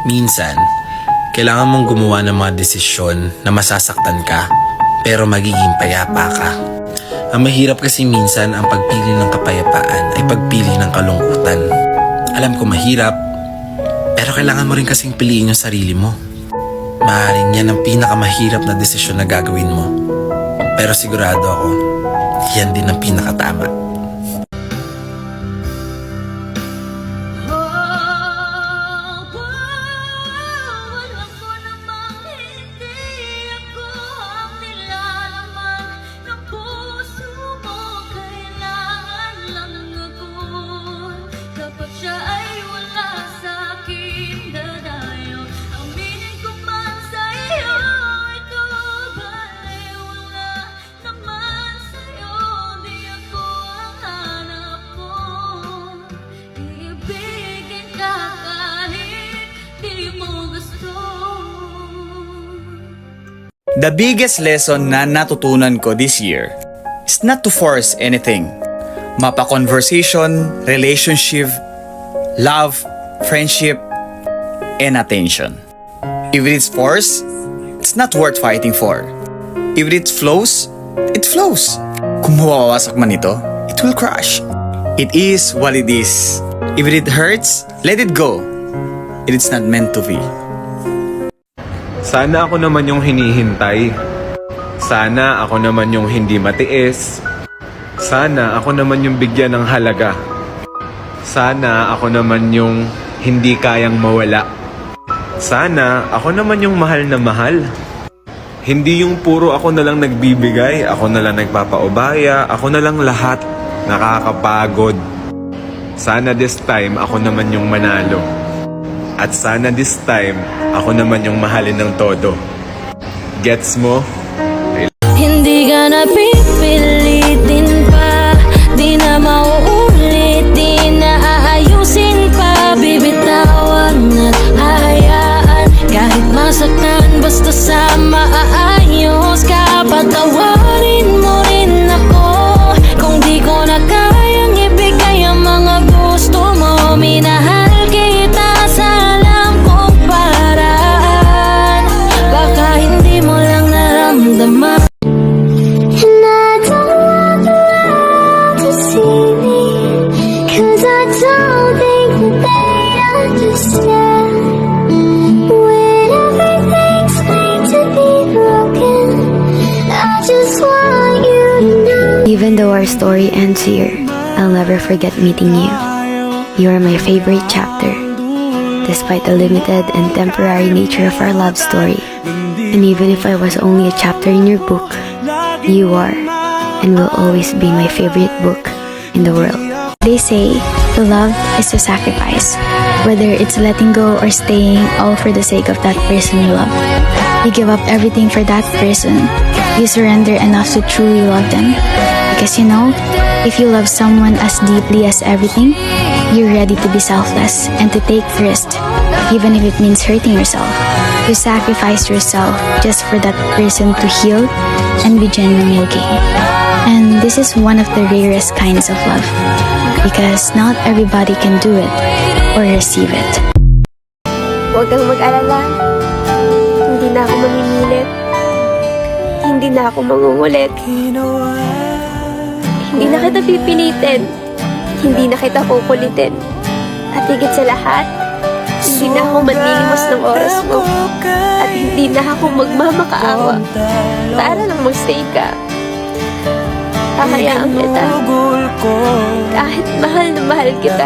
Minsan, kailangan mong gumawa ng mga desisyon na masasaktan ka pero magiging payapa ka. Ang mahirap kasi minsan ang pagpili ng kapayapaan ay pagpili ng kalungkutan. Alam ko mahirap, pero kailangan mo rin kasing piliin yung sarili mo. Maaaring yan ang pinakamahirap na desisyon na gagawin mo. Pero sigurado ako, yan din ang pinakatama. The biggest lesson na natutunan ko this year is not to force anything. Mapa-conversation, relationship, love, friendship, and attention. If it's forced, it's not worth fighting for. If it flows, it flows. Kung mawawasak man ito, it will crash. It is what it is. If it hurts, let it go. It is not meant to be. Sana ako naman yung hinihintay. Sana ako naman yung hindi matiis. Sana ako naman yung bigyan ng halaga. Sana ako naman yung hindi kayang mawala. Sana ako naman yung mahal na mahal. Hindi yung puro ako na lang nagbibigay, ako na lang nagpapaubaya, ako na lang lahat. Nakakapagod. Sana this time ako naman yung manalo. At sana this time, ako naman yung mahalin ng todo. Gets mo? Hindi ka na pipilitin pa, di na mauulit, di na aayusin pa. Bibitawan at hahayaan, kahit masaktan, basta sa maayos ka. Patawarin mo rin ako, kung di ko na kayang ibigay ang mga gusto mo. Minahal kita sa alam kong paraan, baka hindi mo lang naramdaman. And I don't want the world to see me, 'cause I don't think that they understand. When everything's made to be broken, I just want you to know. Even though our story ends here, I'll never forget meeting you. You are my favorite chapter, despite the limited and temporary nature of our love story. And even if I was only a chapter in your book, you are and will always be my favorite book in the world. They say to love is to sacrifice, whether it's letting go or staying, all for the sake of that person you love. You give up everything for that person. You surrender enough to truly love them. Because you know, if you love someone as deeply as everything, you're ready to be selfless and to take risk, even if it means hurting yourself. You sacrifice yourself just for that person to heal and be genuinely okay. And this is one of the rarest kinds of love, because not everybody can do it or receive it. Huwag kang mag-alala. Hindi na ako mamimilit. Hindi na ako mangungulit. Hindi na kita pipilitin. Hindi na kita kukulitin. At higit sa lahat, hindi na ako manlilimos ng oras mo. At hindi na ako magmamakaawa para lang magstay ka. Hahayaan kita. Kahit mahal na mahal kita.